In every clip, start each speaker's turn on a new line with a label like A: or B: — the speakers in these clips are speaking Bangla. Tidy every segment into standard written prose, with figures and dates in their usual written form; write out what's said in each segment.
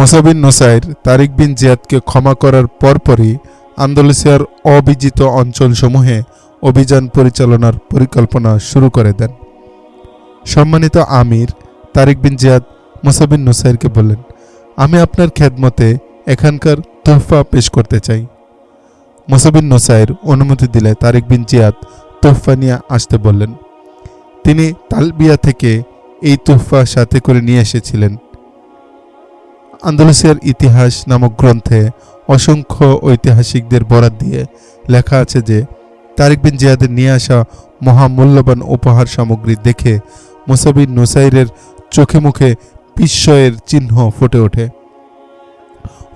A: মুসা বিন নুসাইর তারিক বিন জিয়াদকে ক্ষমা করার পরপরই আন্দালুসিয়ার অবিজিত অঞ্চলসমূহে অভিযান পরিচালনার পরিকল্পনা শুরু করে দেন। সম্মানিত আমির তারিক বিন জিয়াদ মুসা বিন নুসাইরকে বললেন, আমি আপনার খেদমতে এখানকার তোহফা পেশ করতে চাই। মুসা বিন নুসাইর অনুমতি দিলে তারিক বিন জিয়াদ তোহফা নিয়ে আসতে বললেন। তিনি তালবিয়া থেকে এই তোহফা সাথে করে নিয়ে এসেছিলেন। আন্দালুসিয়ার ইতিহাস নামক গ্রন্থে অসংখ্য ঐতিহাসিকদের বরাত দিয়ে লেখা আছে যে তারিক বিন জিয়াদের নিয়ে আসা মহামূল্যবান উপহার সামগ্রী দেখে মুসা বিন নুসাইরের চোখে মুখে বিস্ময়ের চিহ্ন ফুটে ওঠে।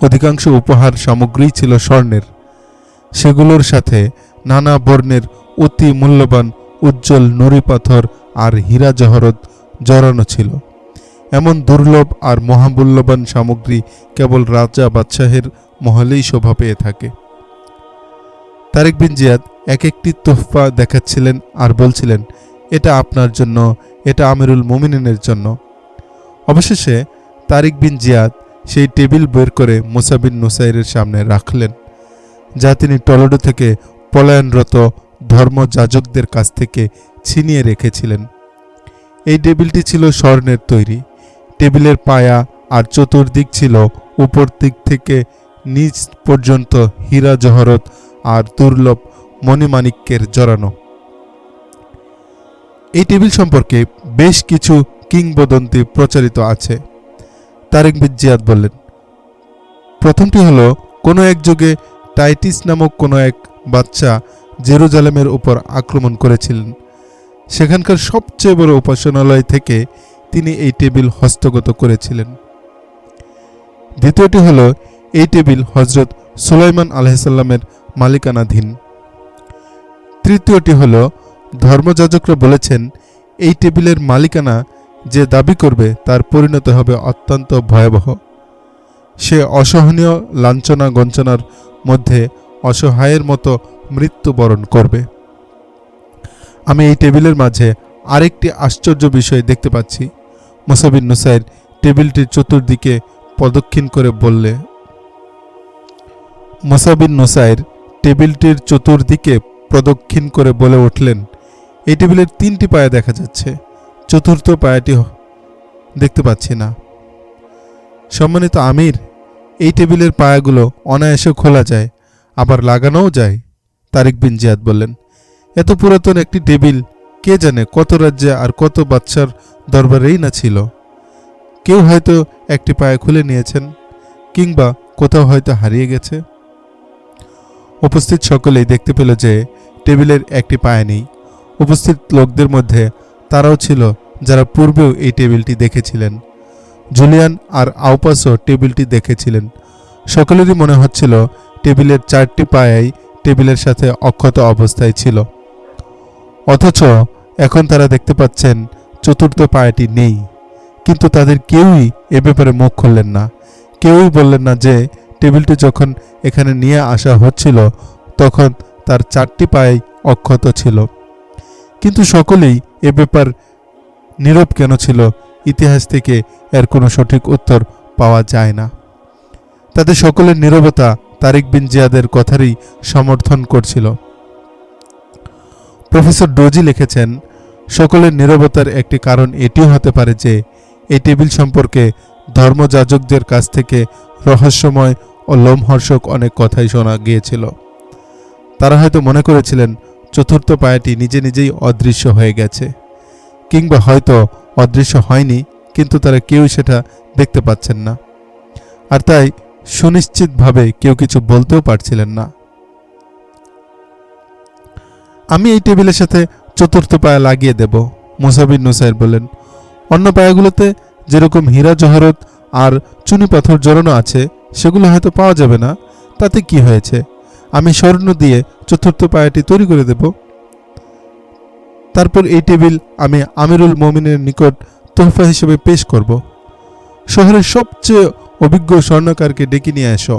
A: অধিকাংশ উপহার সামগ্রী ছিল স্বর্ণের। সেগুলোর সাথে নানা বর্ণের অতি মূল্যবান উজ্জ্বল নুড়ি পাথর আর হীরা জহরত জড়ানো ছিল। এমন দুর্লভ আর মহামূল্যবান সামগ্রী কেবল রাজা বাদশাহের মহলেই শোভা পেয়ে থাকে। তারিক বিন জিয়াদ এক একটি তোহফা দেখাচ্ছিলেন আর বলছিলেন, এটা আপনার জন্য, এটা আমিরুল মুমিনিনের জন্য। অবশেষে তারিক বিন জিয়াদ সেই টেবিল বের করে মুসা বিন নুসাইরের সামনে রাখলেন, যা তিনি টলেডো থেকে পলায়নরত ধর্মযাজকদের কাছ থেকে ছিনিয়ে রেখেছিলেন। এই টেবিলটি ছিল স্বর্ণের তৈরি। টেবিলের পায়া আর চতুর্দিক ছিল উপর দিক থেকে নিচ পর্যন্ত হীরা জহরত আর দুর্লভ মণিমাণিক্যের জড়ানো। এই টেবিল সম্পর্কে বেশ কিছু কিংবদন্তি প্রচারিত আছে। তারিক বিন জিয়াদ বললেন, প্রথমটি হলো, কোনো এক যুগে টাইটিস নামক কোনো এক বাচ্চা জেরুজালেমের উপর আক্রমণ করেছিলেন। সেখানকার সবচেয়ে বড় উপাসনালয় থেকে তিনি এই টেবিল হস্তগত করেছিলেন। দ্বিতীয়টি হলো, এই টেবিল হজরত সুলাইমান আলাইহিসসালামের মালিকানাধীন। তৃতীয়টি হলো, ধর্মযাজকরা বলেছেন এই টেবিলের মালিকানা যে দাবি করবে তার পরিণত হবে অত্যন্ত ভয়াবহ। সে অসহনীয় লাঞ্ছনা গঞ্চনার মধ্যে অসহায়ের মতো মৃত্যুবরণ করবে। আমি এই টেবিলের মাঝে আরেকটি আশ্চর্য বিষয় দেখতে পাচ্ছি। মুসা বিন নুসাইর টেবিলটির চতুর্দিকে প্রদক্ষিণ করে বললে, মুসা বিন নুসাইর টেবিলটির চতুর্দিকে প্রদক্ষিণ করে বলে উঠলেন, এই টেবিলের 3টি পায়া দেখা যাচ্ছে, চতুর্থ পায়াটি দেখতে পাচ্ছি না। সম্মানিত আমির, এই টেবিলের পায়াগুলো অনায়াসে খোলা যায়, আবার লাগানোও যায়। তারিক বিন জিয়াদ বললেন, এত পুরাতন একটি টেবিল কে জানে কত রাজ্যে আর কত বাদশার দরবারেই না ছিল। কেউ হয়তো একটি পায়া খুলে নিয়েছেন, কিংবা কোথাও হয়তো হারিয়ে গেছে। উপস্থিত সকলেই দেখতে পেল যে টেবিলের একটি পায়া নেই। উপস্থিত লোকদের মধ্যে তারাও ছিল যারা পূর্বেও এই টেবিলটি দেখেছিলেন। জুলিয়ান আর আউপাসও টেবিলটি দেখেছিলেন। সকলেরই মনে হচ্ছিল টেবিলের 4টি পায়াই টেবিলের সাথে অক্ষত অবস্থায় ছিল। অথচ এখন তারা দেখতে পাচ্ছেন চতুর্থ পায়াটি নেই। কিন্তু তাদের কেউই এ ব্যাপারে মুখ খুললেন না। কেউই বললেন না যে টেবিলটি যখন এখানে নিয়ে আসা হচ্ছিল তখন তার 4টি পায়াই অক্ষত ছিল। কিন্তু সকলেই এ ব্যাপার নীরব কেন ছিল, ইতিহাস থেকে এর কোনো সঠিক উত্তর পাওয়া যায় না। তাদের সকলের নীরবতা তারিক বিন জিয়াদের কথারই সমর্থন করছিল। প্রফেসর ডোজি লিখেছেন, সকলের নীরবতার একটি কারণ এটিও হতে পারে যে এই টেবিল সম্পর্কে ধর্মযাজকদের কাছ থেকে রহস্যময় ও লোমহর্ষক অনেক কথাই শোনা গিয়েছিল। তারা হয়তো মনে করেছিলেন চতুর্থ পায়াটি নিজে নিজেই অদৃশ্য হয়ে গেছে, কিংবা হয়তো অদৃশ্য হয়নি, কিন্তু তারা কেউ সেটা দেখতে পাচ্ছেন না, আর তাই সুনিশ্চিতভাবে কেউ কিছু বলতেও পারছিলেন না। আমি এই টেবিলের সাথে চতুর্থ পায়া লাগিয়ে দেব, মুসা বিন নুসাইর বললেন। অন্য পায়াগুলোতে যেরকম হীরা জহরত আর চুনি পাথর জড়ানো আছে সেগুলো হয়তো পাওয়া যাবে না, তাতে কি হয়েছে, আমি স্বর্ণ দিয়ে চতুর্থ পায়াটি তৈরি করে দেব। তারপর এই টেবিল আমি আমিরুল মুমিনের নিকট তোহফা হিসেবে পেশ করব। শহরের সবচেয়ে অভিজ্ঞ স্বর্ণকারকে ডেকে নিয়ে এসো,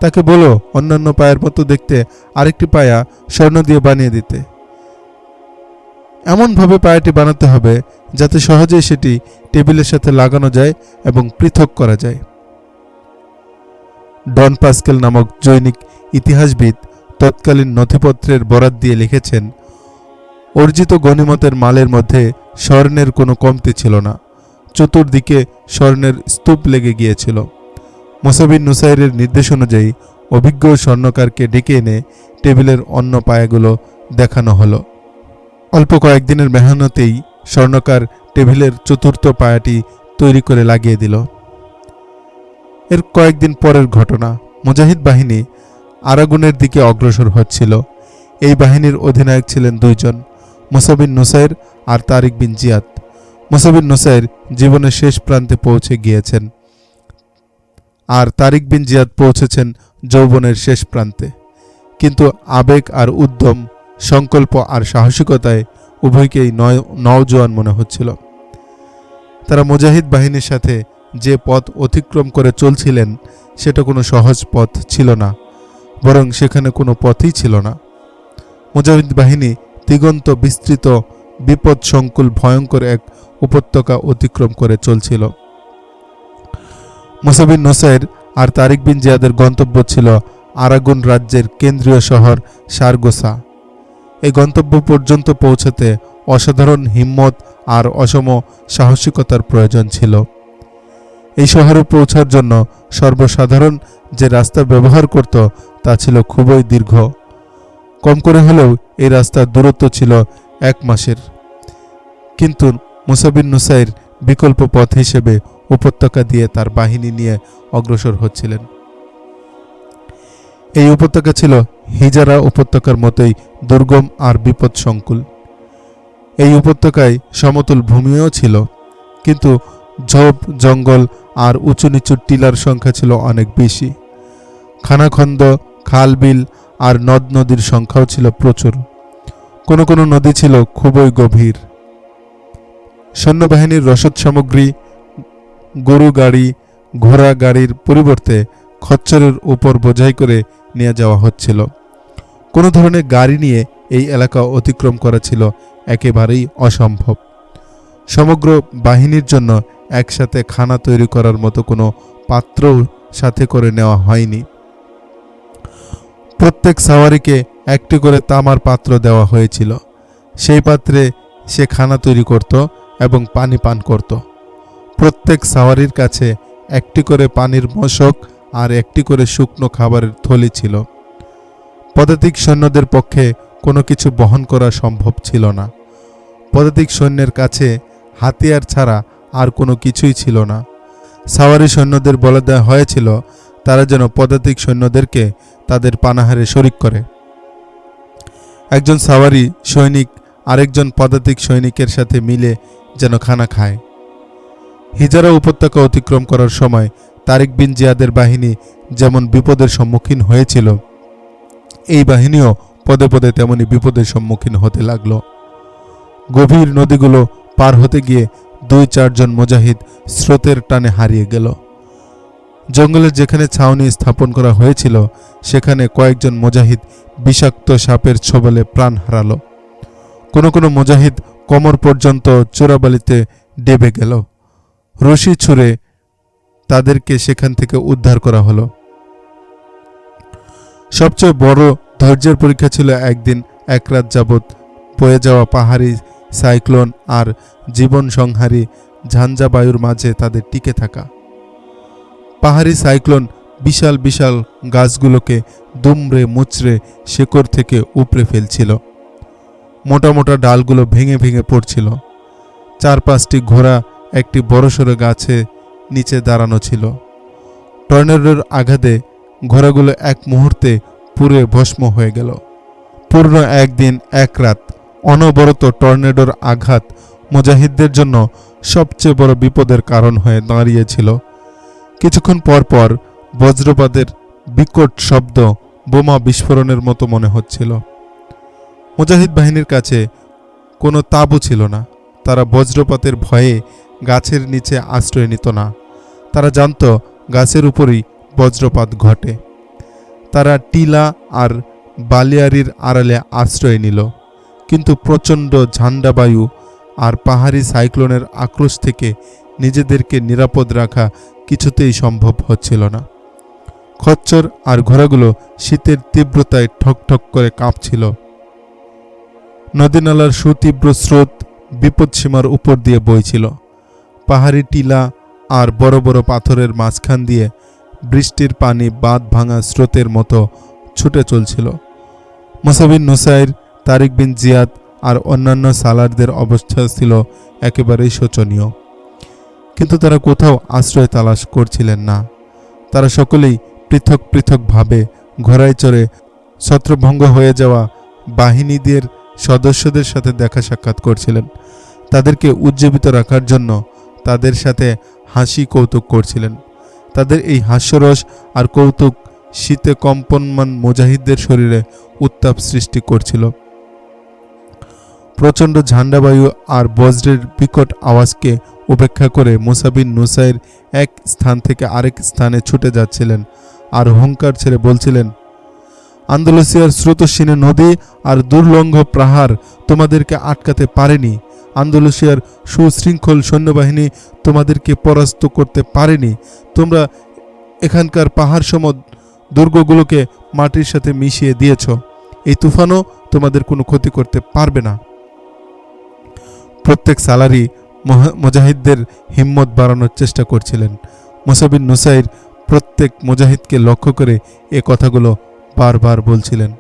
A: তাকে বলো অন্যান্য পায়ের মতো দেখতে আরেকটি পায়া স্বর্ণ দিয়ে বানিয়ে দিতে। এমনভাবে পায়াটি বানাতে হবে যাতে সহজেই সেটি টেবিলের সাথে লাগানো যায় এবং পৃথক করা যায়। ডন পাস্কেল নামক জৈনিক ইতিহাসবিদ তৎকালীন নথিপত্রের বরাত দিয়ে লিখেছেন, অর্জিত গনিমতের মালের মধ্যে স্বর্ণের কোনো কমতি ছিল না, চতুর্দিকে স্বর্ণের স্তূপ লেগে গিয়েছিল। মুসা বিন নুসাইরের নির্দেশ অনুযায়ী অভিজ্ঞ স্বর্ণকারকে ডেকে এনে টেবিলের অন্য পায়াগুলো দেখানো হলো। অল্প কয়েকদিনের মেহনতেই স্বর্ণকার টেবিলের চতুর্থ পায়াটি তৈরি করে লাগিয়ে দিল। এর কয়েকদিন পরের ঘটনা, মুজাহিদ বাহিনী আরাগুনের দিকে অগ্রসর হচ্ছিল। এই বাহিনীর অধিনায়ক ছিলেন দুইজন, মুসা বিন নুসাইর আর তারিক বিন জিয়াদ। মুসা বিন নুসাইর জীবনের শেষ প্রান্তে পৌঁছে গিয়েছেন, আর তারিক বিন জিয়াদ পৌঁছেছেন যৌবনের শেষ প্রান্তে। কিন্তু আবেগ আর উদ্যম, সংকল্প আর সাহসিকতায় উভয়কেই নওজোয়ান মনে হচ্ছিল। তারা মুজাহিদ বাহিনীর সাথে যে পথ অতিক্রম করে চলছিলেন সেটা কোনো সহজ পথ ছিল না, বরং সেখানে কোনো পথই ছিল না। মুজাহিদ বাহিনী দিগন্ত বিস্তৃত বিপদ সংকুল ভয়ঙ্কর এক উপত্যকা অতিক্রম করে চলছিল। মুসা বিন নুসাইর আর তারিক বিন জিয়াদের গন্তব্য ছিল আরাগুন রাজ্যের কেন্দ্রীয় শহর সারগোসা। এই গন্তব্য পর্যন্ত পৌঁছাতে অসাধারণ হিম্মত আর অসম সাহসিকতার প্রয়োজন ছিল। এই শহরে পৌঁছার জন্য সর্বসাধারণ যে রাস্তা ব্যবহার করত তা ছিল খুবই দীর্ঘ। কম করে হলেও এই রাস্তার দূরত্ব ছিল 1 মাসের। কিন্তু মুসা বিন নুসাইর বিকল্প পথ হিসেবে উপত্যকা দিয়ে তার বাহিনী নিয়ে অগ্রসর হচ্ছিলেন। এই উপত্যকা ছিল হিজারা উপত্যকার মতোই দুর্গম আর বিপদসংকুল। এই উপত্যকায় সমতল ভূমিও ছিল, কিন্তু ঝোপ জঙ্গল আর উঁচু নিচু টিলার সংখ্যা ছিল অনেক বেশি। খানাখন্দ, খাল বিল আর নদ নদীর সংখ্যাও ছিল প্রচুর। কোনো কোনো নদী ছিল খুবই গভীর। সৈন্যবাহিনীর রসদ সামগ্রী গরু গাড়ি, ঘোড়া গাড়ির পরিবর্তে খচ্চরের উপর বোঝাই করে নিয়ে যাওয়া হচ্ছিল। কোনো ধরনের গাড়ি নিয়ে এই এলাকা অতিক্রম করা ছিল একেবারেই অসম্ভব। সমগ্র বাহিনীর জন্য একসাথে খানা তৈরি করার মতো কোনো পাত্রও সাথে করে নেওয়া হয়নি। প্রত্যেক সাওয়ারিকে একটি করে তামার পাত্র দেওয়া হয়েছিল। সেই পাত্রে সে খানা তৈরি করত এবং পানি পান করত। প্রত্যেক সাওয়ারির কাছে একটি করে পানির মশক আর একটি করে শুকনো খাবারের থলি ছিল। পদাতিক সৈন্যদের পক্ষে কোনো কিছু বহন করা সম্ভব ছিল না। পদাতিক সৈন্যের কাছে হাতিয়ার ছাড়া আর কোনো কিছুই ছিল না। সাওয়ারি সৈন্যদের বলে দেওয়া হয়েছিল তারা যেন পদাতিক সৈন্যদেরকে তাদের পানাহারে শরিক করে। একজন সাওয়ারি সৈনিক আরেকজন পদাতিক সৈনিকের সাথে মিলে যেন খানা খায়। হিজারা উপত্যকা অতিক্রম করার সময় তারিক বিন জিয়াদের বাহিনী যেমন বিপদের সম্মুখীন হয়েছিল, এই বাহিনীও পদে পদে তেমনি বিপদের সম্মুখীন হতে লাগল। গভীর নদীগুলো পার হতে গিয়ে 2-4 জন মুজাহিদ স্রোতের টানে হারিয়ে গেল। জঙ্গলের যেখানে ছাউনি স্থাপন করা হয়েছিল সেখানে কয়েকজন মুজাহিদ বিষাক্ত সাপের ছোবলে প্রাণ হারালো। কোনো কোনো মুজাহিদ কোমর পর্যন্ত চোরাবালিতে ডেবে গেল। রশি ছুঁড়ে তাদেরকে সেখান থেকে উদ্ধার করা হলো। সবচেয়ে বড় ধৈর্যের পরীক্ষা ছিল একদিন এক রাত যাবৎ বয়ে যাওয়া পাহাড়ি সাইক্লোন আর জীবন সংহারী ঝঞ্ঝা বায়ুর মাঝে তাদের টিকে থাকা। পাহাড়ি সাইক্লোন বিশাল বিশাল গাছগুলোকে দুমড়ে মুচড়ে শেকড় থেকে উপড়ে ফেলছিল। মোটা মোটা ডালগুলো ভেঙে ভেঙে পড়ছিল। 4-5টি ঘোড়া একটি বড়সড় গাছে নিচে দাঁড়ানো ছিল। টর্নেডোর আঘাতে ঘোড়াগুলো এক মুহূর্তে পুড়ে ভস্ম হয়ে গেল। পূর্ণ একদিন এক রাত অনবরত টর্নেডোর আঘাত মুজাহিদদের জন্য সবচেয়ে বড় বিপদের কারণ হয়ে দাঁড়িয়েছিল। কিছুক্ষণ পর পর বজ্রপাতের বিকট শব্দ বোমা বিস্ফোরণের মতো মনে হচ্ছিল। মুজাহিদ বাহিনীর কাছে কোনো তাঁবু ছিল না। তারা বজ্রপাতের ভয়ে গাছের নিচে আশ্রয় নিত না। তারা জানত গাছের উপরই বজ্রপাত ঘটে। তারা টিলা আর বালিয়ারির আড়ালে আশ্রয় নিল। কিন্তু প্রচণ্ড ঝান্ডা বায়ু আর পাহাড়ি সাইক্লোনের আক্রোশ থেকে নিজেদেরকে নিরাপদ রাখা কিছুতেই সম্ভব হচ্ছিল না। খচ্চর আর ঘোড়াগুলো শীতের তীব্রতায় ঠকঠক করে কাঁপছিল। নদীনালার সুতীব্র স্রোত বিপদসীমার উপর দিয়ে বইছিল। পাহাড়ি টিলা আর বড় বড় পাথরের মাঝখান দিয়ে বৃষ্টির পানি বাঁধ ভাঙা স্রোতের মতো ছুটে চলছিল। মুসা বিন নুসাইর, তারিক বিন জিয়াদ আর অন্যান্য সালারদের অবস্থা ছিল একেবারেই শোচনীয়। কিন্তু তারা কোথাও আশ্রয় তালাশ করছিলেন না। তারা সকলেই পৃথক পৃথকভাবে ঘোড়ায় চড়ে ছত্রভঙ্গ হয়ে যাওয়া বাহিনীদের সদস্যদের সাথে দেখা সাক্ষাৎ করছিলেন। তাদেরকে উজ্জীবিত রাখার জন্য তাদের সাথে হাসি কৌতুক করছিলেন। তাদের এই হাস্যরস আর কৌতুক শীতে কম্পনমান মুজাহিদদের শরীরে উত্তাপ সৃষ্টি করছিল। প্রচণ্ড ঝান্ডাবায়ু আর বজ্রের বিকট আওয়াজকে উপেক্ষা করে মুসা বিন নুসাইর এক স্থান থেকে আরেক স্থানে ছুটে যাচ্ছিলেন আর হুঙ্কার ছেড়ে বলছিলেন, আন্দালুসিয়ার স্রোতস্বিনী নদী আর দুর্লঙ্ঘ পাহাড় তোমাদেরকে আটকাতে পারেনি। আন্দালুসিয়ার সুশৃঙ্খল সৈন্যবাহিনী তোমাদেরকে পরাস্ত করতে পারেনি। তোমরা এখানকার পাহাড় সম দুর্গগুলোকে মাটির সাথে মিশিয়ে দিয়েছ। এই তুফানও তোমাদের কোনো ক্ষতি করতে পারবে না। প্রত্যেক সালারি মুজাহিদদের হিম্মত বাড়ানোর চেষ্টা করছিলেন। মুসা বিন নুসাইর প্রত্যেক মুজাহিদকে লক্ষ্য করে এ কথাগুলো বারবার বলছিলেন।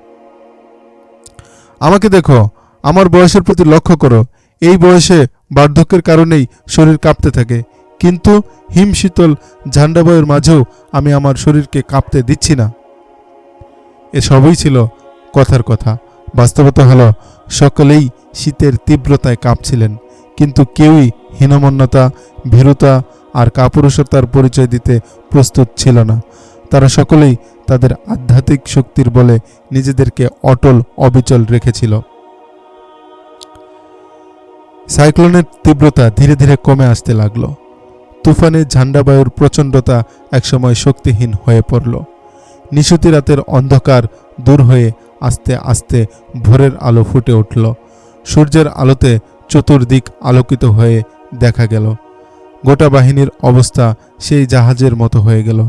A: আমাকে দেখো, আমার বয়সের প্রতি লক্ষ্য করো। এই বয়সে বার্ধক্যের কারণেই শরীর কাঁপতে থাকে, কিন্তু হিমশীতল ঝান্ডাবায়ুর মাঝেও আমি আমার শরীরকে কাঁপতে দিচ্ছি না। এসবই ছিল কথার কথা। বাস্তবতা হলো সকলেই শীতের তীব্রতায় কাঁপছিলেন, কিন্তু কেউই হীনমন্যতা, ভীরুতা আর কাপুরুষতার পরিচয় দিতে প্রস্তুত ছিল না। তারা সকলেই তাদের আধ্যাত্মিক শক্তির বলে নিজেদেরকে অটল অবিচল রেখেছিল। সাইক্লোনের তীব্রতা ধীরে ধীরে কমে আসতে লাগলো। তুফানে ঝান্ডাবায়ুর প্রচণ্ডতা একসময় শক্তিহীন হয়ে পড়ল। নিশুতি রাতের অন্ধকার দূর হয়ে আস্তে আস্তে ভোরের আলো ফুটে উঠল। সূর্যের আলোতে চতুর্দিক আলোকিত হয়ে দেখা গেল। গোটা বাহিনীর অবস্থা সেই জাহাজের মতো হয়ে গেল,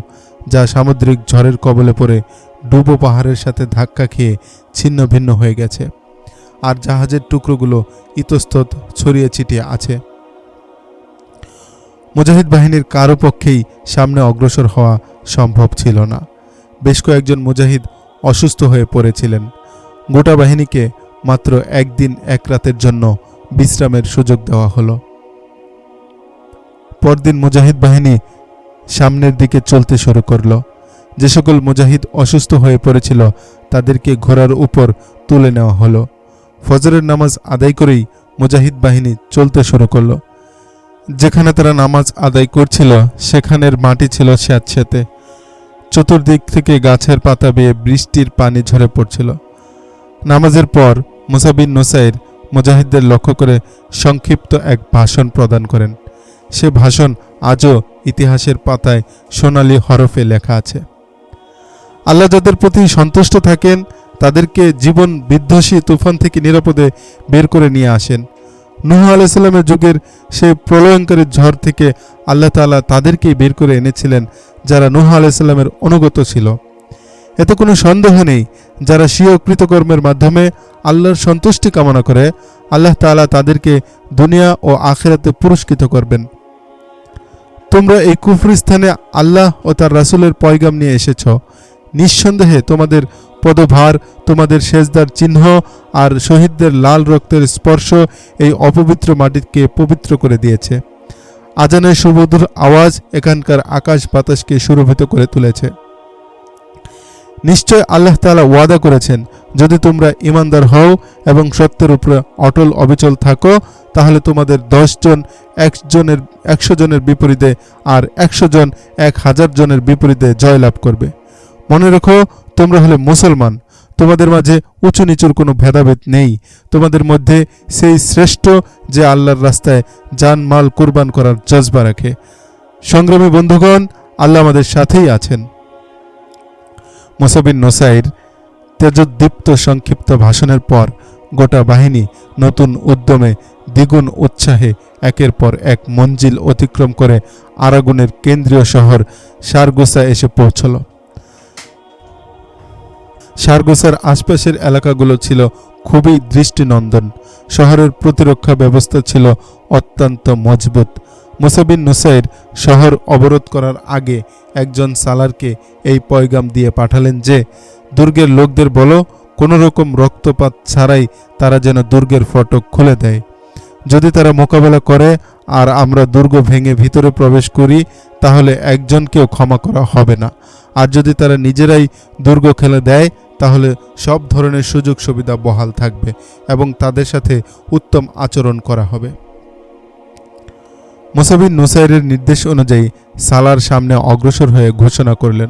A: যা সামুদ্রিক ঝড়ের কবলে পড়ে ডুবো পাহাড়ের সাথে ধাক্কা খেয়ে ছিন্ন ভিন্ন হয়ে গেছে, আর জাহাজের টুকরোগুলো ইতস্তত ছড়িয়ে ছিটিয়ে আছে। মুজাহিদ বাহিনীর কারো পক্ষেই সামনে অগ্রসর হওয়া সম্ভব ছিল না। বেশ কয়েকজন মুজাহিদ অসুস্থ হয়ে পড়েছিলেন। গোটা বাহিনীকে মাত্র একদিন এক রাতের জন্য বিশ্রামের সুযোগ দেওয়া হলো। পরদিন মুজাহিদ বাহিনী সামনের দিকে চলতে শুরু করল। যে সকল মুজাহিদ অসুস্থ হয়ে পড়েছিল তাদেরকে ঘোড়ার উপর তুলে নেওয়া হলো। ফজরের নামাজ আদায় করেই মুজাহিদ বাহিনী চলতে শুরু করল। যেখানে তারা নামাজ আদায় করছিল সেখানের মাটি ছিল স্যাঁতস্যাঁতে। চতুর্দিক থেকে গাছের পাতা বেয়ে বৃষ্টির পানি ঝরে পড়ছিল। নামাজের পর মুসা বিন নুসাইর মুজাহিদদের লক্ষ্য করে সংক্ষিপ্ত এক ভাষণ প্রদান করেন। সে ভাষণ আজও ইতিহাসের পাতায় সোনালী হরফে লেখা আছে। আল্লাহ যাদের প্রতি সন্তুষ্ট থাকেন তাদেরকে জীবন বিধ্বংসী তুফান থেকে নিরাপদে বের করে নিয়ে আসেন। নূহ আলাইহিস সালামের যুগের সেই প্রলয়ঙ্কারী ঝড় থেকে আল্লাহ তাআলা তাদেরকেই বের করে এনেছিলেন যারা নূহ আলাইহিস সালামের অনুগত ছিল। এতে কোনো সন্দেহ নেই, যারা স্বীয় কৃতকর্মের মাধ্যমে আল্লাহর সন্তুষ্টি কামনা করে আল্লাহ তাআলা তাদেরকে দুনিয়া ও আখিরাতে পুরস্কৃত করবেন। তোমরা এই কুফরি স্থানে আল্লাহ ও তার রাসূলের পয়গাম নিয়ে এসেছ। নিঃসন্দেহে তোমাদের পদভার, তোমাদের সেজদার চিহ্ন আর শহীদদের লাল রক্তের স্পর্শ এই অপবিত্র মাটিকে পবিত্র করে দিয়েছে। আজানের সুমধুর আওয়াজ এখানকার আকাশ বাতাসকে সুরভিত করে তুলেছে। নিশ্চয় আল্লাহ তাআলা ওয়াদা করেছেন, যদি তোমরা ঈমানদার হও এবং সত্যের উপরে অটল অবিচল থাকো তাহলে তোমাদের 10 জন 100 জনের বিপরীতে আর 100 জন 1000 জনের বিপরীতে জয়লাভ করবে। মনে রেখো, তোমরা হলে মুসলমান। তোমাদের মাঝে উঁচু নিচুর কোনো ভেদাভেদ নেই। তোমাদের মধ্যে সেই শ্রেষ্ঠ যে আল্লাহর রাস্তায় জান মাল কুরবান করার জজবা রাখে। সংগ্রামী বন্ধুগণ, আল্লাহ আমাদের সাথেই আছেন। মুসা বিন নুসাইর তেজোদ্দীপ্ত সংক্ষিপ্ত ভাষণের পর গোটা বাহিনী নতুন উদ্যমে দ্বিগুণ উৎসাহে একের পর এক মঞ্জিল অতিক্রম করে আরাগুনের কেন্দ্রীয় শহর সারগোসা এসে পৌঁছল। সারগোসার আশপাশের এলাকাগুলো ছিল খুবই দৃষ্টিনন্দন। শহরের প্রতিরক্ষা ব্যবস্থা ছিল অত্যন্ত মজবুত। মুসা বিন নুসাইর শহর অবরোধ করার আগে একজন সালারকে এই পয়গাম দিয়ে পাঠালেন যে, দুর্গের লোকদের বলো, কোনো রকম রক্তপাত ছাড়াই তারা যেন দুর্গের ফটক খুলে দেয়। যদি তারা মোকাবেলা করে আর আমরা দুর্গ ভেঙে ভিতরে প্রবেশ করি, তাহলে একজনকেও ক্ষমা করা হবে না। আর যদি তারা নিজেরাই দুর্গ খেলে দেয়, তাহলে সব ধরনের সুযোগ সুবিধা বহাল থাকবে এবং তাদের সাথে উত্তম আচরণ করা হবে। মুসা বিন নুসাইরের নির্দেশ অনুযায়ী সালার সামনে অগ্রসর হয়ে ঘোষণা করলেন,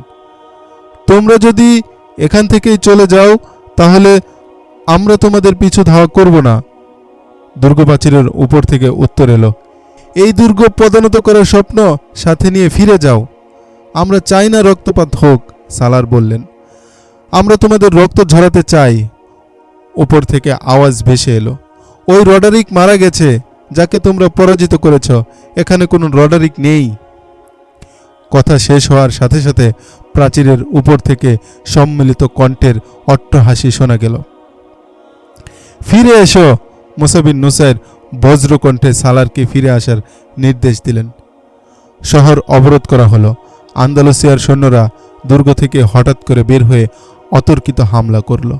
A: তোমরা যদি এখান থেকেই চলে যাও, তাহলে আমরা তোমাদের পিছু ধাওয়া করব না। দুর্গপ্রাচীরের উপর থেকে উত্তর এলো, এই দুর্গ পদানত করার স্বপ্ন সাথে নিয়ে ফিরে যাও। আমরা চাই না রক্তপাত হোক। সালার বললেন, আমরা তোমাদের রক্ত ঝরাতে চাই। উপর থেকে আওয়াজ ভেসে এলো, ওই রডারিক মারা গেছে, যাকে তোমরা পরাজিত করেছ। এখানে কোনো রডারিক নেই। কথা শেষ হওয়ার সাথে সাথে প্রাচীরের উপর থেকে সম্মিলিত কণ্ঠের অট্টহাসি শোনা গেল। ফিরে এসো। মুসা বিন নুসাইর বজ্রকণ্ঠে সালারকে ফিরে আসার নির্দেশ দিলেন। শহর অবরোধ করা হলো। আন্দালুসিয়ার সৈন্যরা দুর্গ থেকে হঠাৎ করে বের হয়ে অতর্কিত হামলা করল।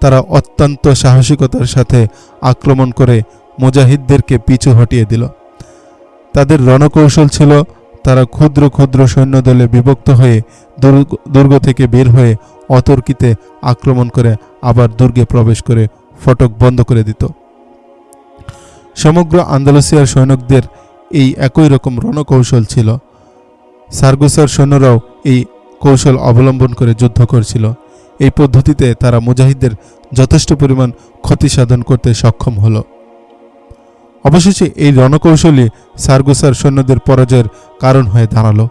A: তারা অত্যন্ত সাহসিকতার সাথে আক্রমণ করে মুজাহিদদেরকে পিছু হটিয়ে দিল। তাদের রণকৌশল ছিল, তারা ক্ষুদ্র ক্ষুদ্র সৈন্যদলে বিভক্ত হয়ে দুর্গ থেকে বের হয়ে অতর্কিতে আক্রমণ করে আবার দুর্গে প্রবেশ করে ফটক বন্ধ করে দিত। সমগ্র আন্দালুসিয়ার সৈনিকদের এই একই রকম রণকৌশল ছিল। সারগোসার সৈন্যরাও এই কৌশল অবলম্বন করে যুদ্ধ করছিল। এই পদ্ধতিতে তারা মুজাহিদদের যথেষ্ট পরিমাণ ক্ষতি সাধন করতে সক্ষম হল। অবশেষে এই রণকৌশলই সারগোসার সৈন্যদের পরাজয়ের কারণ হয়ে দাঁড়ালো।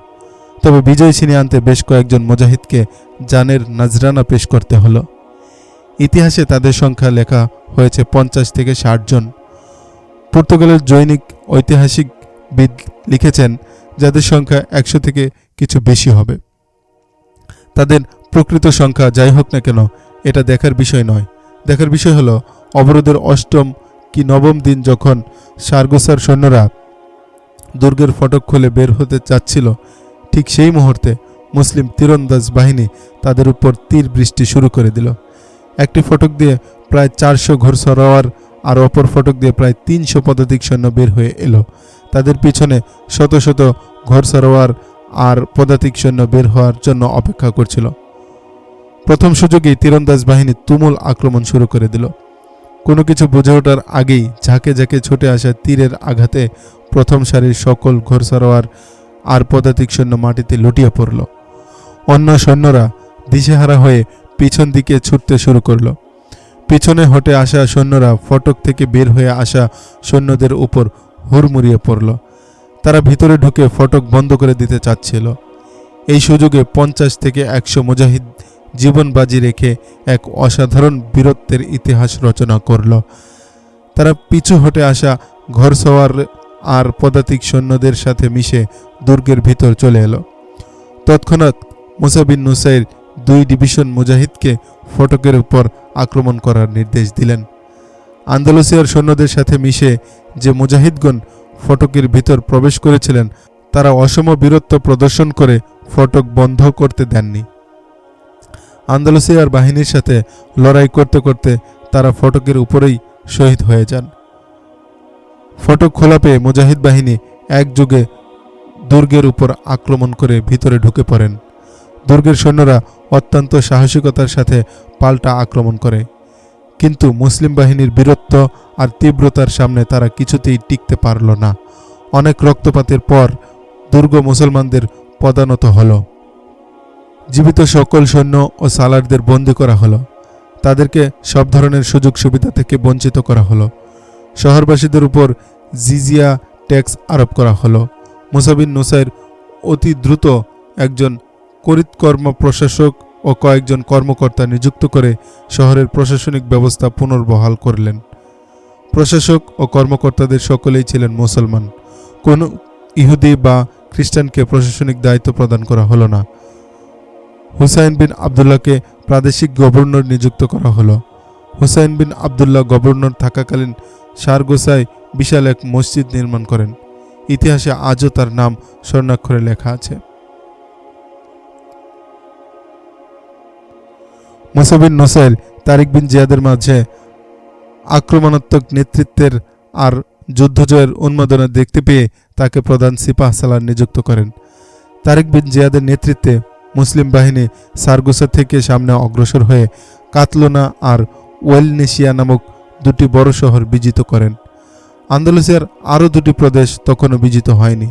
A: তবে বিজয় ছিনিয়ে আনতে বেশ কয়েকজন মুজাহিদকে জানের নজরানা পেশ করতে হলো। ইতিহাসে তাদের সংখ্যা লেখা হয়েছে 50 থেকে 60 জন। পর্তুগালের জৈনিক ঐতিহাসিকবিদ লিখেছেন যাদের সংখ্যা 100 থেকে কিছু বেশি হবে। তাদের প্রকৃত সংখ্যা যাই হোক না কেন, এটা দেখার বিষয় নয়। দেখার বিষয় হলো, অবরোধের 8ম কি 9ম দিন যখন সারগোসার সৈন্যরা দুর্গের ফটক খুলে বের হতে যাচ্ছিল, ঠিক সেই মুহূর্তে মুসলিম তীরন্দাজ বাহিনী তাদের উপর তীর বৃষ্টি শুরু করে দিল। একটি ফটক দিয়ে প্রায় 400 ঘোড়সওয়ার আর অপর ফটক দিয়ে প্রায় 300 পদাতিক সৈন্য বের হয়ে এলো। তাদের পিছনে শত শত ঘোড়সওয়ার আর পদাতিক সৈন্য বের হওয়ার জন্য অপেক্ষা করছিল। প্রথম সুযোগেই তীরন্দাজ বাহিনী তুমুল আক্রমণ শুরু করে দিল। কোনো কিছু বুঝে ওঠার আগেই ঝাঁকে ঝাঁকে ছুটে আসা তীরের আঘাতে প্রথম সারির সকল ঘোড়সওয়ার আর পদাতিক সৈন্য মাটিতে লুটিয়ে পড়ল। অন্য সৈন্যরা দিশেহারা হয়ে পিছন দিকে ছুটতে শুরু করল। পিছনে হটে আসা সৈন্যরা ফটক থেকে বের হয়ে আসা সৈন্যদের উপর হুড়মুড়িয়ে পড়ল। তারা ভিতরে ঢুকে ফটক বন্ধ করে দিতে চাচ্ছিল। এই সুযোগে 50 থেকে 100 মুজাহিদ জীবন বাজি রেখে এক অসাধারণ বীরত্বের ইতিহাস রচনা করল। তারা পিছু হটে আসা ঘোড়সওয়ার আর পদাতিক সৈন্যদের সাথে মিশে দুর্গের ভিতর চলে এলো। তৎক্ষণাৎ মুসা বিন নুসাইর 2 ডিভিশন মুজাহিদকে ফটকের উপর আক্রমণ করার নির্দেশ দিলেন। আন্দালুসিয়ার সৈন্যদের সাথে মিশে যে মুজাহিদগণ ফটকের ভিতর প্রবেশ করেছিলেন, তারা অসম বীরত্ব প্রদর্শন করে ফটক বন্ধ করতে দেননি। আন্দালুসিয়ার বাহিনীর সাথে লড়াই করতে করতে তারা ফটকের উপরেই শহীদ হয়ে যান। ফটক খোলা পেয়ে মুজাহিদ বাহিনী একযোগে দুর্গের উপর আক্রমণ করে ভিতরে ঢুকে পড়েন। দুর্গের সৈন্যরা অত্যন্ত সাহসিকতার সাথে পাল্টা আক্রমণ করে, কিন্তু মুসলিম বাহিনীর বীরত্ব আর তীব্রতার সামনে তারা কিছুতেই টিকতে পারল না। অনেক রক্তপাতের পর দুর্গ মুসলমানদের পদানত হল। জীবিত সকল সৈন্য ও সালারদের বন্দী করা হলো। তাদেরকে সব ধরনের সুযোগ সুবিধা থেকে বঞ্চিত করা হলো। শহরবাসীদের উপর জিজিয়া ট্যাক্স আরোপ করা হলো। মুসা বিন নুসাইর অতি দ্রুত একজন করিতকর্ম প্রশাসক ও কয়েকজন কর্মকর্তা নিযুক্ত করে শহরের প্রশাসনিক ব্যবস্থা পুনর্বহাল করলেন। প্রশাসক ও কর্মকর্তাদের সকলেই ছিলেন মুসলমান। কোনো ইহুদি বা খ্রিস্টানকে প্রশাসনিক দায়িত্ব প্রদান করা হলো না। হুসাইন বিন আবদুল্লাহকে প্রাদেশিক গভর্নর নিযুক্ত করা হলো। হুসাইন বিন আবদুল্লাহ গভর্নর থাকাকালীন সারগোসায় বিশাল এক মসজিদ নির্মাণ করেন। ইতিহাসে আজও তার নাম স্বর্ণাক্ষরে লেখা আছে। মুসা বিন নুসাইর তারিক বিন জিয়াদের মাঝে আক্রমণাত্মক নেতৃত্বের আর যুদ্ধজয়ের উন্মাদনা দেখতে পেয়ে তাকে প্রধান সিপাহ সালার নিযুক্ত করেন। তারিক বিন জিয়াদের নেতৃত্বে মুসলিম বাহিনী সারগোসা থেকে সামনে অগ্রসর হয়ে কাতলোনা আর ওয়েলনেশিয়া নামক দুটি বড় শহর বিজিত করেন। আন্দালুসিয়ার আরও দুটি প্রদেশ তখনও বিজিত হয়নি,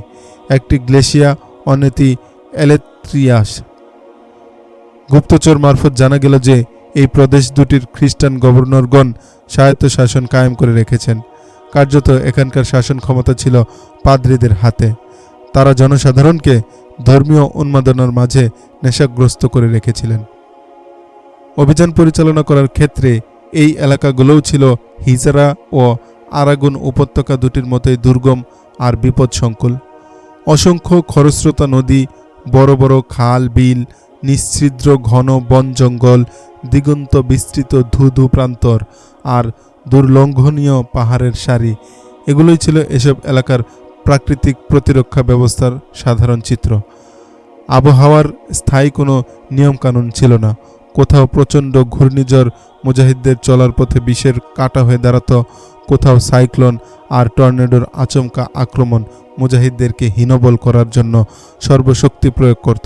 A: একটি গ্লেশিয়া, অন্যটি এলেত্রিয়াস। গুপ্তচর মারফত জানা গেল যে এই প্রদেশ দুটির খ্রিস্টান গভর্নরগণ স্বায়ত্ত শাসন কায়েম করে রেখেছেন। কার্যত এখানকার শাসন ক্ষমতা ছিল পাদ্রীদের হাতে। তারা জনসাধারণকে ধর্মীয় উন্মাদনার মাঝে নেশাগ্রস্ত করে রেখেছিলেন। অভিযান পরিচালনা করার ক্ষেত্রে এই এলাকাগুলোও ছিল হিজরা ও আরাগুন উপত্যকা দুটির মতোই দুর্গম আর বিপদসংকুল। অসংখ্য খরস্রোতা নদী, বড় বড় খাল বিল, নিশ্ছিদ্র ঘন বন জঙ্গল, দিগন্ত বিস্তৃত ধুধু প্রান্তর আর দুর্লঙ্ঘনীয় পাহাড়ের সারি, এগুলোই ছিল এসব এলাকার প্রাকৃতিক প্রতিরক্ষা ব্যবস্থার সাধারণ চিত্র। আবহাওয়ার স্থায়ী কোনো নিয়মকানুন ছিল না। কোথাও প্রচণ্ড ঘূর্ণিঝড় মুজাহিদদের চলার পথে বিষের কাঁটা হয়ে দাঁড়াতো, কোথাও সাইক্লোন আর টর্নেডোর আচমকা আক্রমণ মুজাহিদদেরকে হীনবল করার জন্য সর্বশক্তি প্রয়োগ করত।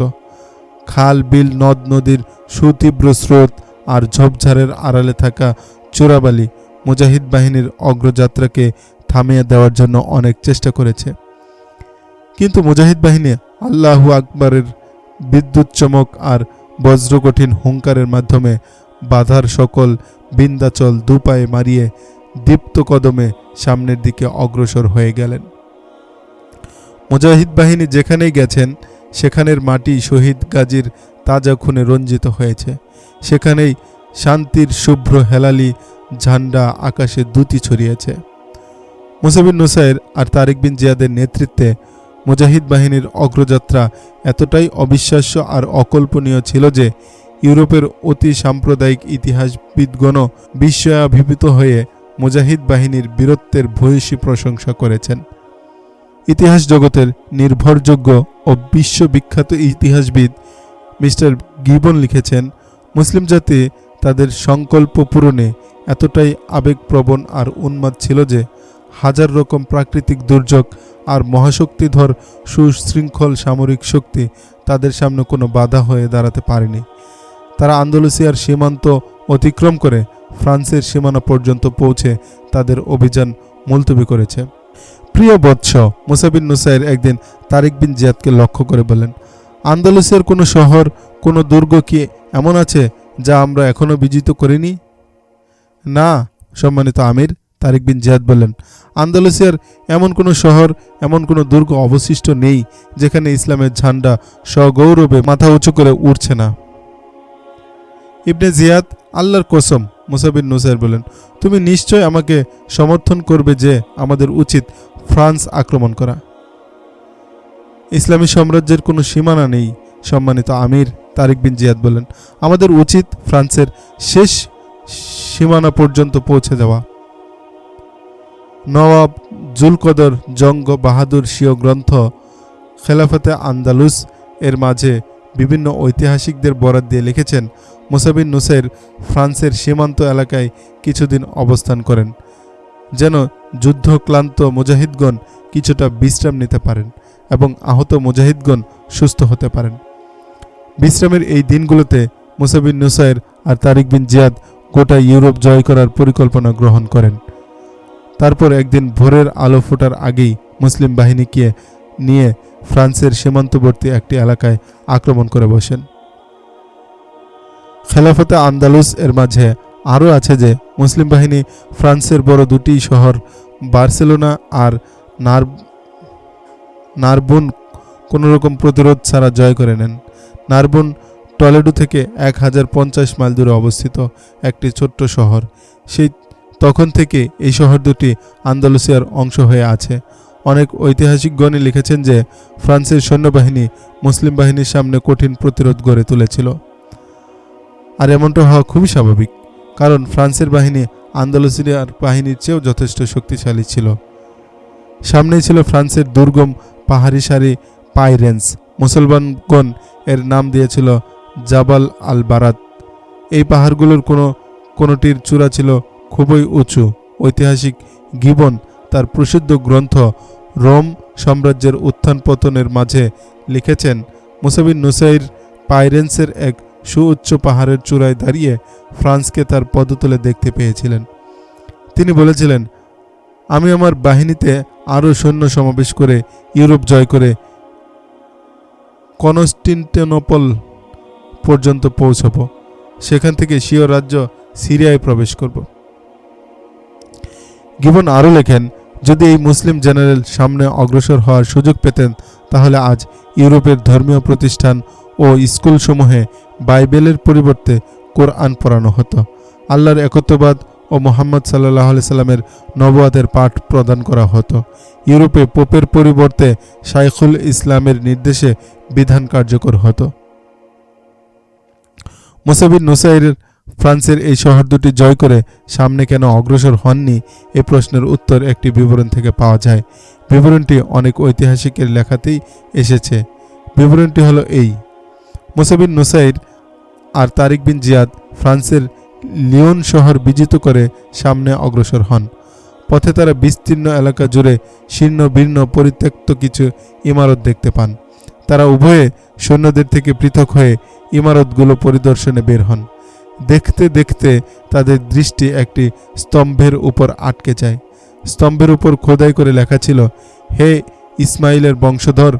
A: খাল বিল নদ নদীর সুতীব্র স্রোত আর ঝোপঝাড়ের আড়ালে থাকা চোরাবালি মুজাহিদ বাহিনীর অগ্রযাত্রাকে থামিয়ে দেওয়ার জন্য অনেক চেষ্টা করেছে। কিন্তু মুজাহিদ বাহিনী আল্লাহু আকবরের বিদ্যুৎ চমক আর বজ্রকঠিন হুঙ্কারের মাধ্যমে বাধার সকল বিন্দাচল দুপায়ে মারিয়ে দীপ্ত কদমে সামনের দিকে অগ্রসর হয়ে গেলেন। মুজাহিদ বাহিনী যেখানেই গেছেন সেখানের মাটি শহীদ গাজীর তাজা খুনে রঞ্জিত হয়েছে। সেখানেই শান্তির শুভ্র হেলালি ঝান্ডা আকাশে দ্যুতি ছড়িয়েছে। মুসা বিন নুসাইর আর তারিক বিন জিয়াদের নেতৃত্বে মুজাহিদ বাহিনীর অগ্রযাত্রা এতটাই অবিশ্বাস্য আর অকল্পনীয় ছিল যে ইউরোপের অতি সাম্প্রদায়িক ইতিহাসবিদগণও বিস্ময়াভিভূত হয়ে মুজাহিদ বাহিনীর বীরত্বের ভূয়সী প্রশংসা করেছেন। ইতিহাস জগতের নির্ভরযোগ্য ও বিশ্ববিখ্যাত ইতিহাসবিদ মিস্টার গিবন লিখেছেন, মুসলিম জাতি তাদের সংকল্প পূরণে এতটাই আবেগপ্রবণ আর উন্মাদ ছিল যে হাজার রকম প্রাকৃতিক দুর্যোগ আর মহাশক্তিধর সুশৃঙ্খল সামরিক শক্তি তাদের সামনে কোনো বাধা হয়ে দাঁড়াতে পারেনি। তারা আন্দালুসিয়ার সীমান্ত অতিক্রম করে ফ্রান্সের সীমানা পর্যন্ত পৌঁছে তাদের অভিযান মুলতবি করেছে। প্রিয় বৎস, মুসা বিন নুসাইর একদিন তারিক বিন জিয়াদকে লক্ষ্য করে বলেন, আন্দালুসিয়ার কোনো শহর, কোনো দুর্গ কি এমন আছে যা আমরা এখনও বিজিত করিনি? না সম্মানিত আমির, তারিক বিন জিয়াদ বললেন, আন্দালুসিয়ার এমন কোনো শহর, এমন কোনো দুর্গ অবশিষ্ট নেই যেখানে ইসলামের ঝান্ডা সগৌরবে মাথা উঁচু করে উঠছে না। ইবনে জিয়াদ, আল্লাহর কসম, মুসা বিন নুসাইর বলেন, তুমি নিশ্চয় আমাকে সমর্থন করবে যে আমাদের উচিত ফ্রান্স আক্রমণ করা। ইসলামী সাম্রাজ্যের কোনো সীমানা নেই সম্মানিত আমির, তারিক বিন জিয়াদ বলেন, আমাদের উচিত ফ্রান্সের শেষ সীমানা পর্যন্ত পৌঁছে যাওয়া। নওয়াব জুলকদর জঙ্গ বাহাদুর স্বীয় গ্রন্থ খেলাফতে আন্দালুস এর মাঝে বিভিন্ন ঐতিহাসিকদের বরাত দিয়ে লিখেছেন, মুসা বিন নুসাইর ফ্রান্সের সীমান্ত এলাকায় কিছুদিন অবস্থান করেন যেন যুদ্ধক্লান্ত মুজাহিদগণ কিছুটা বিশ্রাম নিতে পারেন এবং আহত মুজাহিদগণ সুস্থ হতে পারেন। বিশ্রামের এই দিনগুলোতে মুসা বিন নুসাইর আর তারিক বিন জিয়াদ গোটা ইউরোপ জয় করার পরিকল্পনা গ্রহণ করেন। তারপর একদিন ভোরের আলো ফোটার আগেই মুসলিম বাহিনীকে নিয়ে ফ্রান্সের সীমান্তবর্তী একটি এলাকায় আক্রমণ করে বসেন। খেলাফতে আন্দালুস এর মাঝে আরও আছে যে মুসলিম বাহিনী ফ্রান্সের বড় দুটি শহর বার্সেলোনা আর নারবুন কোনোরকম প্রতিরোধ ছাড়া জয় করে নেন। নারবুন টলেডো থেকে 1050 মাইল দূরে অবস্থিত একটি ছোট্ট শহর। সেই তখন থেকে এই শহর দুটি আন্দালুসিয়ার অংশ হয়ে আছে। অনেক ঐতিহাসিকগণই লিখেছেন যে ফ্রান্সের সৈন্যবাহিনী মুসলিম বাহিনীর সামনে কঠিন প্রতিরোধ গড়ে তুলেছিল। আর এমনটা হওয়া খুবই স্বাভাবিক, কারণ ফ্রান্সের বাহিনী আন্দালুসিয়ার বাহিনীর চেয়েও যথেষ্ট শক্তিশালী ছিল। সামনেই ছিল ফ্রান্সের দুর্গম পাহাড়ি সারি পাইরেন্স। মুসলমানগণ এর নাম দিয়েছিল জাবাল আল বারাত। এই পাহাড়গুলোর কোনোটির চূড়া ছিল খুবই উঁচু। ঐতিহাসিক গিবন তার প্রসিদ্ধ গ্রন্থ রোম সাম্রাজ্যের উত্থান পতনের মাঝে লিখেছেন, মুসা বিন নুসাইর পাইরেন্সের এক সুউচ্চ পাহাড়ের চূড়ায় দাঁড়িয়ে ফ্রান্সকে তার পদতলে দেখতে পেয়েছিলেন। তিনি বলেছিলেন, আমি আমার বাহিনীতে আরও সৈন্য সমাবেশ করে ইউরোপ জয় করে কনস্টান্টিনোপল পর্যন্ত পৌঁছব। সেখান থেকে স্বীয় রাজ্য সিরিয়ায় প্রবেশ করব। গিবন আরও লেখেন, যদি এই মুসলিম জেনারেল সামনে অগ্রসর হওয়ার সুযোগ পেতেন তাহলে আজ ইউরোপের ধর্মীয় প্রতিষ্ঠান ও স্কুলসমূহে বাইবেলের পরিবর্তে কোরআন পড়ানো হতো। আল্লাহর একত্ববাদ ও মুহাম্মদ সাল্লাল্লাহু আলাইহি সাল্লামের নবুয়াতের পাঠ প্রদান করা হতো। ইউরোপে পোপের পরিবর্তে শাইখুল ইসলামের নির্দেশে বিধান কার্যকর হতো। মুসা বিন নুসাইর ফ্রান্সের এই শহর দুটি জয় করে সামনে কেন অগ্রসর হননি, এ প্রশ্নের উত্তর একটি বিবরণ থেকে পাওয়া যায়। বিবরণটি অনেক ঐতিহাসিকের লেখাতেই এসেছে। বিবরণটি হলো এই: মুসা বিন নুসাইর আর তারিক বিন জিয়াদ ফ্রান্সের লিওন শহর বিজিত করে সামনে অগ্রসর হন। পথে তারা বিস্তীর্ণ এলাকা জুড়ে শীর্ণ বীর্ণ পরিত্যক্ত কিছু ইমারত দেখতে পান। তারা উভয়ে সৈন্যদের থেকে পৃথক হয়ে ইমারতগুলো পরিদর্শনে বের হন। দেখতে দেখতে তাদের দৃষ্টি একটি স্তম্ভের উপর আটকে যায়। স্তম্ভের উপর খোদাই করে লেখা ছিল, হে ইসমাইলের বংশধর,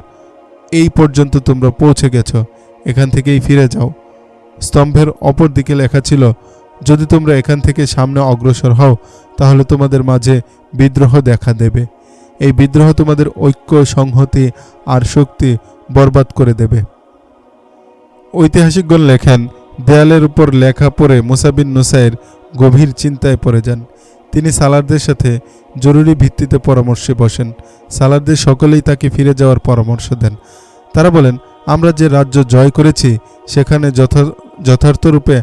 A: এই পর্যন্ত তোমরা পৌঁছে গেছ, এখান থেকেই ফিরে যাও। স্তম্ভের অপর দিকে লেখা ছিল, যদি তোমরা এখান থেকে সামনে অগ্রসর হও তাহলে তোমাদের মাঝে বিদ্রোহ দেখা দেবে। এই বিদ্রোহ তোমাদের ঐক্য, সংহতি আর শক্তি বরবাদ করে দেবে। ঐতিহাসিকগণ লেখেন, দেয়ালের উপর লেখা পড়ে মুসা বিন নুসাইর গভীর চিন্তায় পড়ে যান। তিনি সালারদের সাথে জরুরি ভিত্তিতে পরামর্শে বসেন। সালারদের সকলেই তাকে ফিরে যাওয়ার পরামর্শ দেন। তারা বলেন, আমরা যে রাজ্য জয় করেছি সেখানে যথার্থরূপে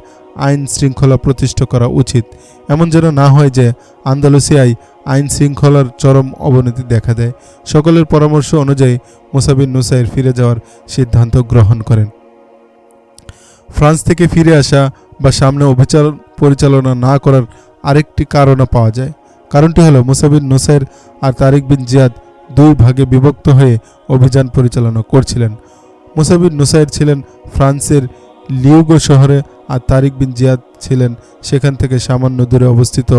A: আইন শৃঙ্খলা প্রতিষ্ঠা করা উচিত। এমন যেন না হয় যে আন্দালুসিয়ায় আইন শৃঙ্খলার চরম অবনতি দেখা দেয়। সকলের পরামর্শ অনুযায়ী মুসা বিন নুসাইর ফিরে যাওয়ার সিদ্ধান্ত গ্রহণ করেন। ফ্রান্স থেকে ফিরে আসা বা সামনে অভিযান পরিচালনা না করার আরেকটি কারণও পাওয়া যায়। কারণটি হলো, মুসা বিন নুসাইর আর তারিক বিন জিয়াদ দুই ভাগে বিভক্ত হয়ে অভিযান পরিচালনা করছিলেন। মুসা বিন নুসাইর ছিলেন ফ্রান্সের লিওগো শহরে আর তারিক বিন জিয়াদ ছিলেন সেখান থেকে সামান্য দূরে অবস্থিত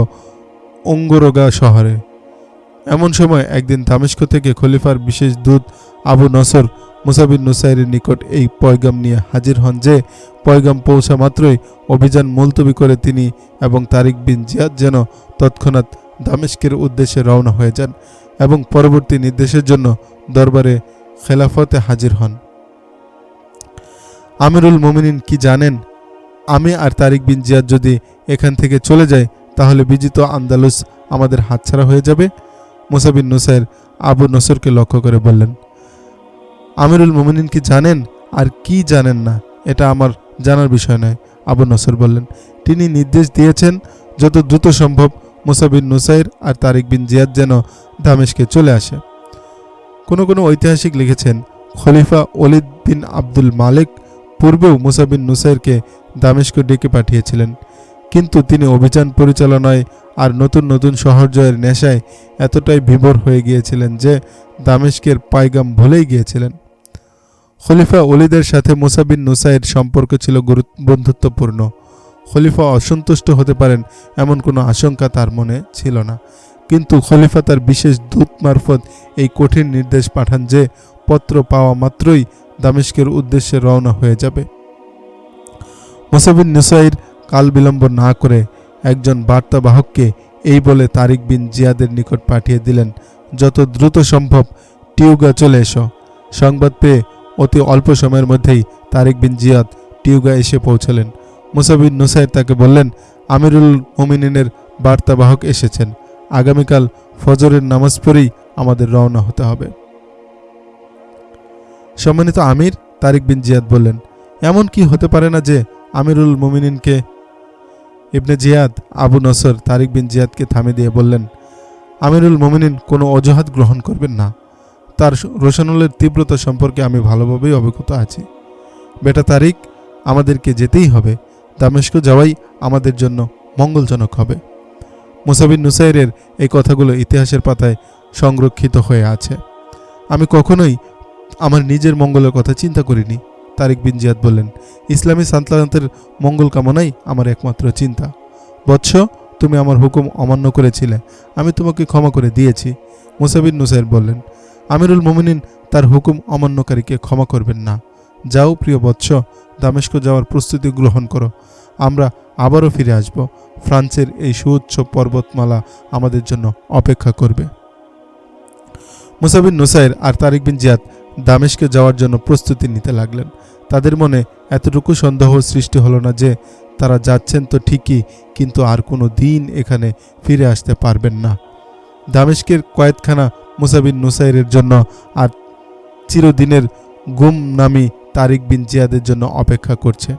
A: অঙ্গরোগা শহরে। এমন সময় একদিন দামেস্ক থেকে খলিফার বিশেষ দূত আবু নসর মুসা বিন নুসাইরের নিকট এই পয়গাম নিয়ে হাজির হন যে, পয়গাম পৌঁছা মাত্রই অভিযান মুলতবি করে তিনি এবং তারিক বিন জিয়াদ যেন তৎক্ষণাৎ দামেস্কের উদ্দেশ্যে রওনা হয়ে যান এবং পরবর্তী নির্দেশের জন্য দরবারে খেলাফতে হাজির হন। আমিরুল মুমিনিন কি জানেন, আমি আর তারিক বিন জিয়াদ যদি এখান থেকে চলে যাই তাহলে বিজিত আন্দালুস আমাদের হাতছাড়া হয়ে যাবে? মুসা বিন নুসাইর আবু নসরকে লক্ষ্য করে বললেন, আমিরুল মুমিনিন কি জানেন আর কি জানেন না এটা আমার জানার বিষয় নয়। আবু নসর বললেন, তিনি নির্দেশ দিয়েছেন যত দ্রুত সম্ভব মুসা বিন নুসাইর আর তারিক বিন জিয়াদ যেন দামেস্কে চলে আসে। কোনো ঐতিহাসিক লিখেছেন, খলিফা ওলিদ বিন আব্দুল মালিক পূর্বেও মুসা বিন নুসাইরকে দামেস্ক ডেকে পাঠিয়েছিলেন, কিন্তু তিনি অভিযান পরিচালনায় আর নতুন নতুন শহর জয়ের নেশায় এতটাই বিভোর হয়ে গিয়েছিলেন যে দামেস্কের পায়গাম ভুলেই গিয়েছিলেন। খলিফা ওলিদের সাথে মুসা বিন নুসাইর সম্পর্ক ছিল বন্ধুত্বপূর্ণ। খলিফা অসন্তুষ্ট হতে পারেন এমন কোনো আশঙ্কা তার মনে ছিল না, কিন্তু খলিফা তার বিশেষ দূত মারফত এই কঠিন নির্দেশ পাঠান যে পত্র পাওয়া মাত্রই দামেস্কের উদ্দেশ্যে রওনা হয়ে যাবে। মুসা বিন নুসাইর কাল বিলম্ব না করে একজন বার্তাবাহককে এই বলে তারিক বিন জিয়াদের নিকট পাঠিয়ে দিলেন, যত দ্রুত সম্ভব টিউগা চলে এসো। সংবাদ পেয়ে অতি অল্প সময়ের মধ্যেই তারিক বিন জিয়াদ টিউগা এসে পৌঁছলেন। মুসা বিন নুসাইর তাকে বললেন, আমিরুল মুমিনিনের বার্তাবাহক এসেছেন, আগামীকাল ফজরের নামাজ পড়েই আমাদের রওনা হতে হবে। সম্মানিত আমির, তারিক বিন জিয়াদ বললেন, এমন কি হতে পারে না যে আমিরুল মুমিনিনকে ইবনে জিয়াদ আবু নসর তারিক বিন জিয়াদকে থামিয়ে দিয়ে বললেন, আমিরুল মুমিনিন কোনো অজুহাত গ্রহণ করবেন না। তার রোশানুলের তীব্রতা সম্পর্কে আমি ভালোভাবেই অবগত আছি। বেটা তারিক, আমাদেরকে যেতেই হবে। দামেস্ক যাওয়াই আমাদের জন্য মঙ্গলজনক হবে। মুসা বিন নুসাইরের এই কথাগুলো ইতিহাসের পাতায় সংরক্ষিত হয়ে আছে। আমি কখনোই আমার নিজের মঙ্গলের কথা চিন্তা করিনি। তারিক বিন জিয়াদ বললেন, ইসলামী সালতানাতের মঙ্গল কামনাই আমার একমাত্র চিন্তা। বৎস, তুমি আমার হুকুম অমান্য করেছিলে, আমি তোমাকে ক্ষমা করে দিয়েছি। মুসা বিন নুসাইর বললেন, আমিরুল মুমিনিন তার হুকুম অমান্যকারীকে ক্ষমা করবেন না। যাও প্রিয় বৎস, দামেস্ক যাওয়ার প্রস্তুতি গ্রহণ করো। আমরা আবারও ফিরে আসব। ফ্রান্সের এই সুউচ্চ পর্বতমালা আমাদের জন্য অপেক্ষা করবে। মুসা বিন নুসাইর আর তারিক বিন জিয়াদ দামেস্কে যাওয়ার জন্য প্রস্তুতি নিতে লাগলেন। তাদের মনে এতটুকু সন্দেহ সৃষ্টি হলো না যে তারা যাচ্ছেন তো ঠিকই, কিন্তু আর কোনো দিন এখানে ফিরে আসতে পারবেন না। দামেস্কের কয়েদখানা মুসা বিন নুসাইরের জন্য আর চিরদিনের গুমনামি তারিক বিন জিয়াদের জন্য অপেক্ষা করছে।